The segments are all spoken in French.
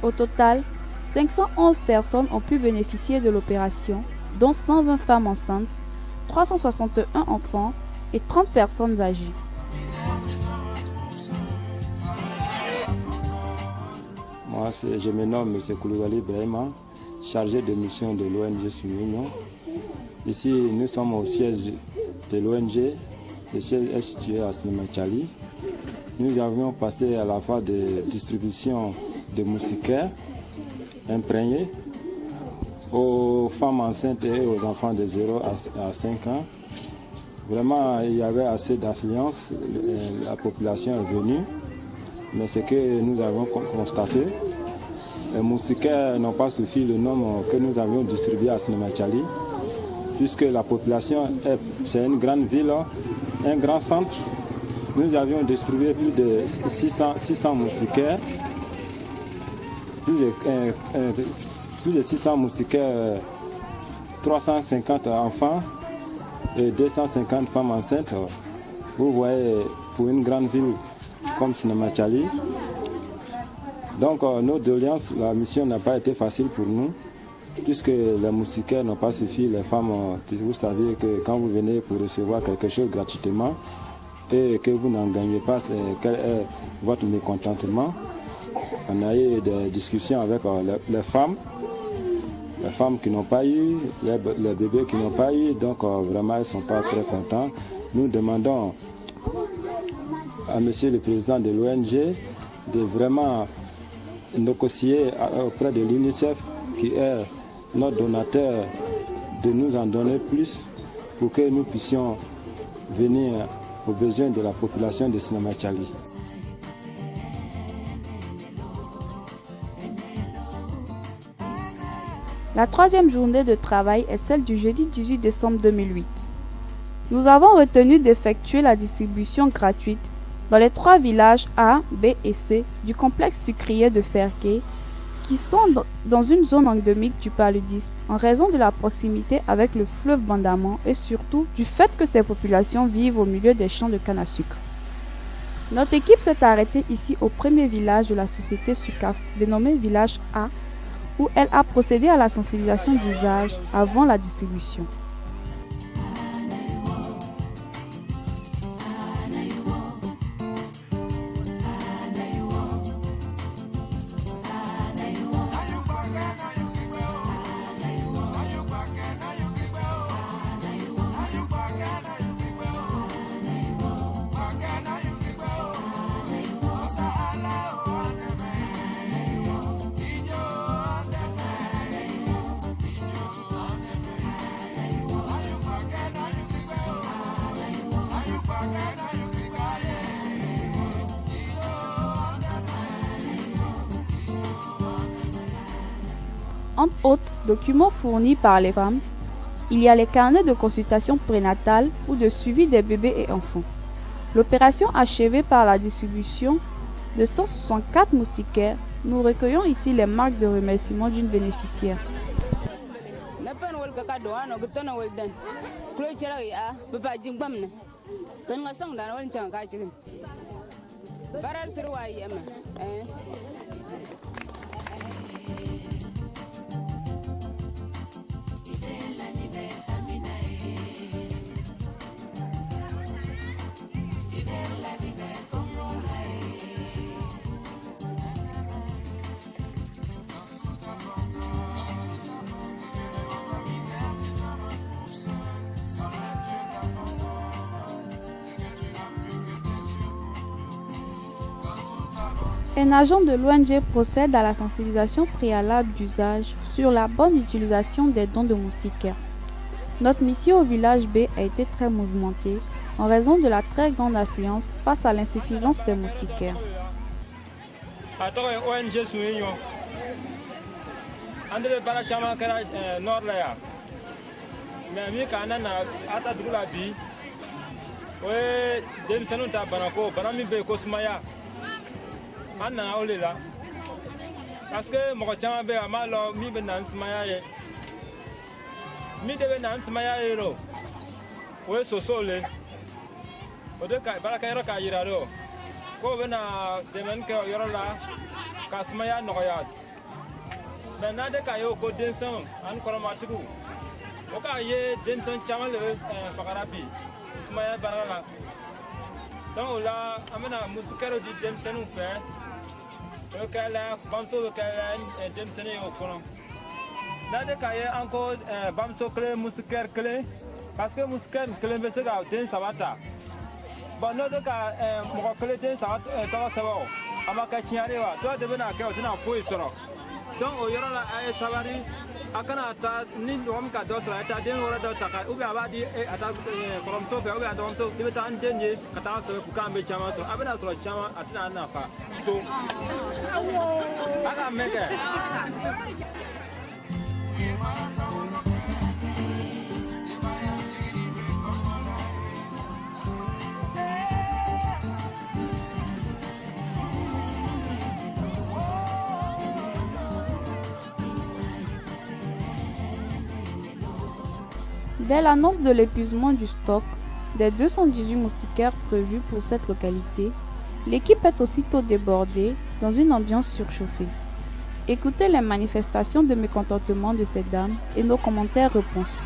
Au total, 511 personnes ont pu bénéficier de l'opération, dont 120 femmes enceintes, 361 enfants et 30 personnes âgées. Moi, je me nomme M. Koulibaly Brahima, chargé de mission de l'ONG Suunion. Ici, nous sommes au siège de l'ONG. Le siège est situé à Sinémachali. Nous avions passé à la phase de distribution de moustiquaires imprégnés aux femmes enceintes et aux enfants de 0 à 5 ans. Vraiment, il y avait assez d'affluence. La population est venue. Mais ce que nous avons constaté, les moustiquaires n'ont pas suffi le nombre que nous avions distribué à Sinémachali, puisque la population, c'est une grande ville, un grand centre. Nous avions distribué plus de 600 moustiquaires, plus de 600 moustiquaires, 350 enfants et 250 femmes enceintes. Vous voyez, pour une grande ville comme Sinémachali. Donc, nos doléances, la mission n'a pas été facile pour nous, puisque les moustiquaires n'ont pas suffi. Les femmes, vous savez que quand vous venez pour recevoir quelque chose gratuitement et que vous n'en gagnez pas, quel est votre mécontentement. On a eu des discussions avec les femmes qui n'ont pas eu, les bébés qui n'ont pas eu, donc vraiment, elles ne sont pas très contents. Nous demandons à Monsieur le Président de l'ONG de vraiment négocier auprès de l'UNICEF, qui est notre donateur, de nous en donner plus pour que nous puissions venir aux besoins de la population de Sinémachali. La troisième journée de travail est celle du jeudi 18 décembre 2008. Nous avons retenu d'effectuer la distribution gratuite dans les 3 villages A, B et C du complexe sucrier de Ferké, qui sont dans une zone endémique du paludisme en raison de la proximité avec le fleuve Bandaman et surtout du fait que ces populations vivent au milieu des champs de canne à sucre. Notre équipe s'est arrêtée ici au premier village de la société SUCAF, dénommé village A, où elle a procédé à la sensibilisation d'usage avant la distribution. Entre autres documents fournis par les femmes, il y a les carnets de consultation prénatale ou de suivi des bébés et enfants. L'opération achevée par la distribution de 164 moustiquaires, nous recueillons ici les marques de remerciement d'une bénéficiaire. Un agent de l'ONG procède à la sensibilisation préalable d'usage sur la bonne utilisation des dons de moustiquaires. Notre mission au village B a été très mouvementée en raison de la très grande affluence face à l'insuffisance des moustiquaires. An nana o le la parce que mɔgɔ caman bɛ a m'a lɔ min bɛ na ni sumaya ye min de bɛ na ni sumaya ye o ye soso le o de ka baarakɛyɔrɔ k'a yira de k'o bɛ na dɛmɛni kɛ o yɔrɔ la ka sumaya nɔgɔya Maintenant, dès qu'il y a au côté d'un sang, on commence à tout. Au cas où il y a d'un sang, il y a un pagarabi. Il y a un barana. Donc là, on a un musicero du d'un sang ou fait. Le cas là, banso le cas là, d'un sang au courant. Là, dès qu'il y a encore banso clé, musicaire clé, parce que musicaire clé, mais c'est là, d'un savata. Bon, non, dès qu'il y a clé, d'un savata, ça va. Amaka Chiarewa, toi de venir à Kéo, tu n'as pas eu solo. Donc, il y aura la Savary, Akanata, Nindomka Dosa, Tadin or Dotaka, Ubadi, from Sophia, Ubadonso, Tibetan Denny, Kataso, Fukambe Chamaso, Abena Chama, Atanafa. So, I can make it. Dès l'annonce de l'épuisement du stock des 218 moustiquaires prévus pour cette localité, l'équipe est aussitôt débordée dans une ambiance surchauffée. Écoutez les manifestations de mécontentement de ces dames et nos commentaires réponses.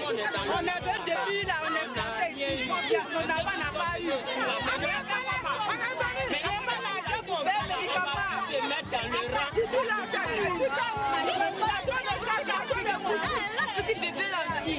On est depuis là, on est placé ici, on n'a pas eu. La petite bébé là aussi.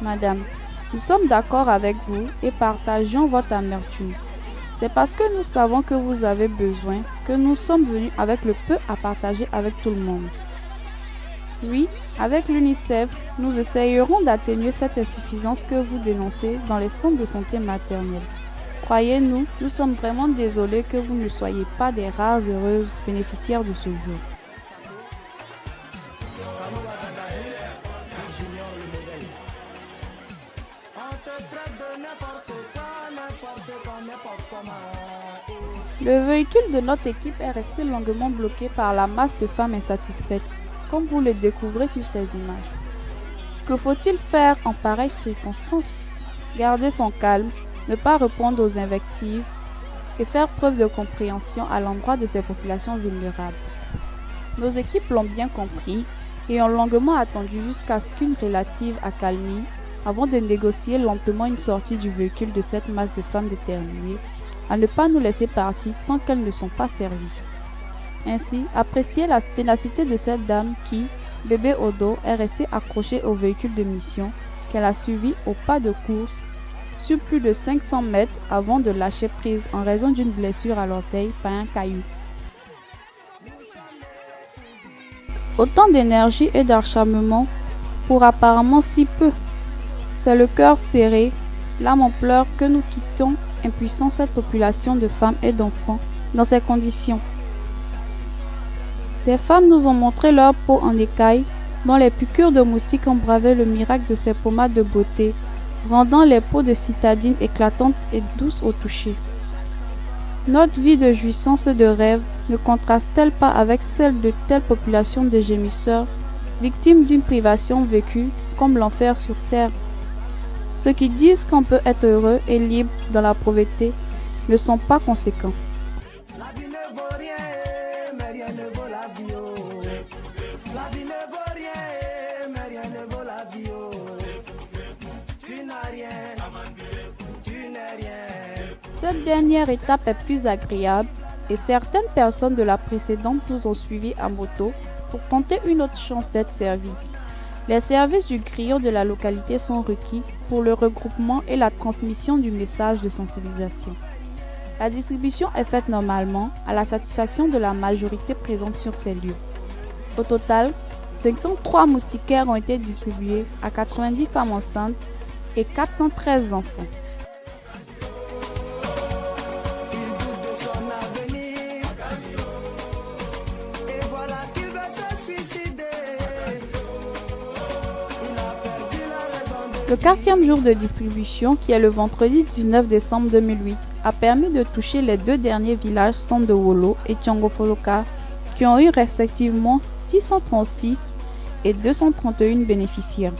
Madame, nous sommes d'accord avec vous et partageons votre amertume. C'est parce que nous savons que vous avez besoin que nous sommes venus avec le peu à partager avec tout le monde. Oui, avec l'UNICEF, nous essayerons d'atténuer cette insuffisance que vous dénoncez dans les centres de santé maternelle. Croyez-nous, nous sommes vraiment désolés que vous ne soyez pas des rares heureuses bénéficiaires de ce jour. Le véhicule de notre équipe est resté longuement bloqué par la masse de femmes insatisfaites, comme vous le découvrez sur ces images. Que faut-il faire en pareille circonstance? Garder son calme, ne pas répondre aux invectives et faire preuve de compréhension à l'endroit de ces populations vulnérables. Nos équipes l'ont bien compris et ont longuement attendu jusqu'à ce qu'une relative accalmie avant de négocier lentement une sortie du véhicule de cette masse de femmes déterminées à ne pas nous laisser partir tant qu'elles ne sont pas servies. Ainsi, appréciez la ténacité de cette dame qui, bébé au dos, est restée accrochée au véhicule de mission qu'elle a suivi au pas de course sur plus de 500 mètres avant de lâcher prise en raison d'une blessure à l'orteil par un caillou. Autant d'énergie et d'acharnement pour apparemment si peu. C'est le cœur serré, l'âme en pleurs que nous quittons impuissants cette population de femmes et d'enfants dans ces conditions. Des femmes nous ont montré leur peau en écailles, dont les piqûres de moustiques ont bravé le miracle de ces pommades de beauté, rendant les peaux de citadines éclatantes et douces au toucher. Notre vie de jouissance de rêve ne contraste-t-elle pas avec celle de telles populations de gémisseurs, victimes d'une privation vécue comme l'enfer sur terre? Ceux qui disent qu'on peut être heureux et libre dans la pauvreté ne sont pas conséquents. La vie ne vaut rien, mais rien ne vaut la vie. La vie ne vaut rien, mais rien ne vaut la vie. Tu n'as rien, tu n'es rien. Cette dernière étape est plus agréable et certaines personnes de la précédente nous ont suivis à moto pour tenter une autre chance d'être servies. Les services du griot de la localité sont requis pour le regroupement et la transmission du message de sensibilisation. La distribution est faite normalement à la satisfaction de la majorité présente sur ces lieux. Au total, 503 moustiquaires ont été distribués à 90 femmes enceintes et 413 enfants. Le 4e jour de distribution, qui est le vendredi 19 décembre 2008, a permis de toucher les 2 derniers villages Sondewolo et Tiongofoloka, qui ont eu respectivement 636 et 231 bénéficiaires.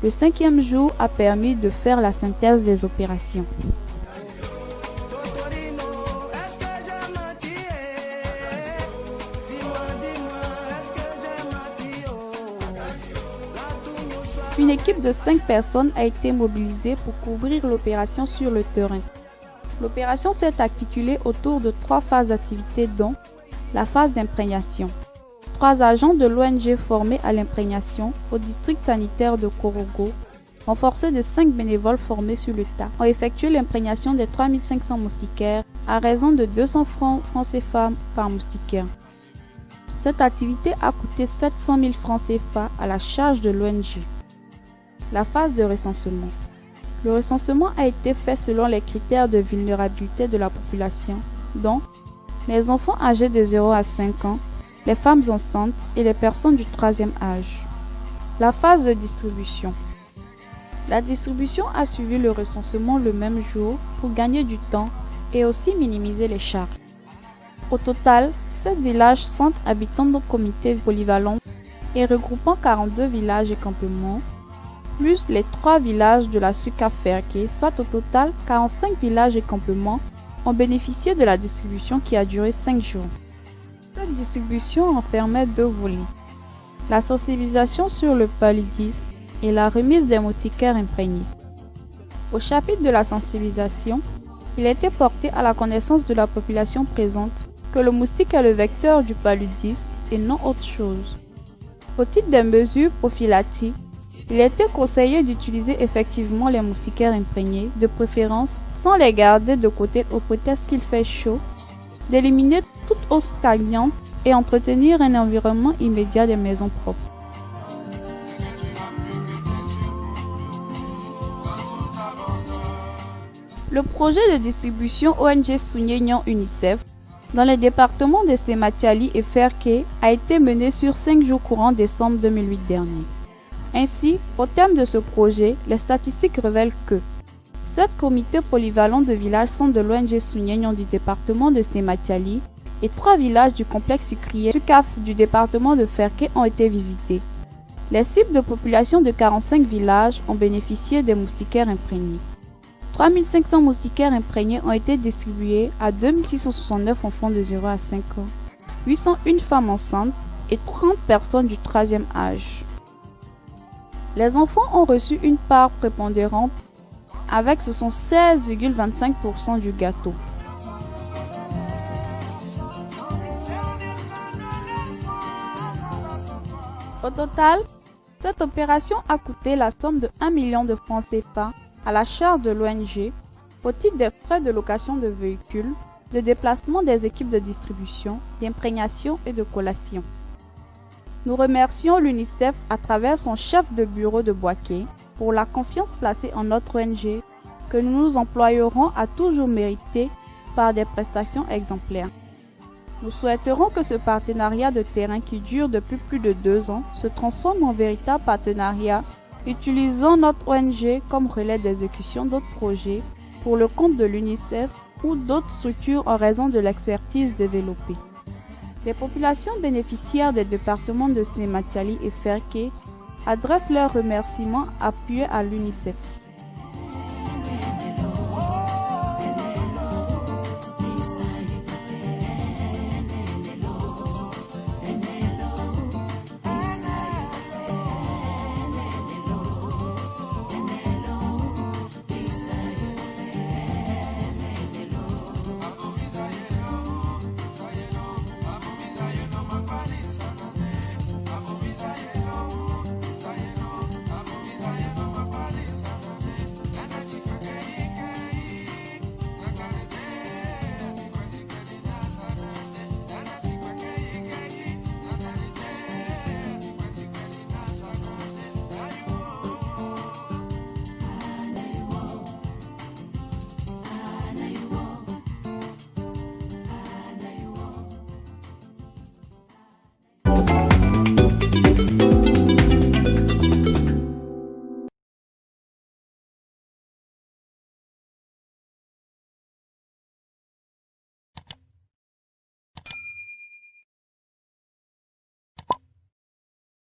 Le 5e jour a permis de faire la synthèse des opérations. Une équipe de 5 personnes a été mobilisée pour couvrir l'opération sur le terrain. L'opération s'est articulée autour de 3 phases d'activité dont la phase d'imprégnation. 3 agents de l'ONG formés à l'imprégnation au district sanitaire de Korogo, renforcés de 5 bénévoles formés sur le tas, ont effectué l'imprégnation des 3500 moustiquaires à raison de 200 francs CFA par moustiquaire. Cette activité a coûté 700 000 francs CFA à la charge de l'ONG. La phase de recensement. Le recensement a été fait selon les critères de vulnérabilité de la population, dont les enfants âgés de 0 à 5 ans, les femmes enceintes et les personnes du 3e âge. La phase de distribution. La distribution a suivi le recensement le même jour pour gagner du temps et aussi minimiser les charges. Au total, 7 villages centres habitant dans le comité polyvalent et regroupant 42 villages et campements, plus les 3 villages de la Suka Ferke, soit au total 45 villages et campements, ont bénéficié de la distribution qui a duré 5 jours. Cette distribution enfermait 2 volets, la sensibilisation sur le paludisme et la remise des moustiquaires imprégnés. Au chapitre de la sensibilisation, il était porté à la connaissance de la population présente que le moustique est le vecteur du paludisme et non autre chose. Au titre des mesures prophylactiques, il était conseillé d'utiliser effectivement les moustiquaires imprégnés, de préférence sans les garder de côté au prétexte qu'il fait chaud, d'éliminer toute eau stagnante et entretenir un environnement immédiat des maisons propres. Le projet de distribution ONG Sounyenyang UNICEF dans les départements de Sematiali et Ferke a été mené sur 5 jours courant décembre 2008 dernier. Ainsi, au terme de ce projet, les statistiques révèlent que 7 comités polyvalents de villages sont de l'ONG Sounyenyang du département de Sematiali et 3 villages du complexe sucrier Sukaf du département de Ferke ont été visités. Les cibles de population de 45 villages ont bénéficié des moustiquaires imprégnés. 3500 moustiquaires imprégnés ont été distribués à 2669 enfants de 0 à 5 ans, 801 femmes enceintes et 30 personnes du 3e âge. Les enfants ont reçu une part prépondérante avec 76,25% du gâteau. Au total, cette opération a coûté la somme de 1 million de francs CFA à la charge de l'ONG au titre des frais de location de véhicules, de déplacement des équipes de distribution, d'imprégnation et de collation. Nous remercions l'UNICEF à travers son chef de bureau de Boaké pour la confiance placée en notre ONG que nous nous employerons à toujours mériter par des prestations exemplaires. Nous souhaiterons que ce partenariat de terrain qui dure depuis plus de 2 ans se transforme en véritable partenariat utilisant notre ONG comme relais d'exécution d'autres projets pour le compte de l'UNICEF ou d'autres structures en raison de l'expertise développée. Les populations bénéficiaires des départements de Sematiali et Ferke adressent leurs remerciements appuyés à l'UNICEF.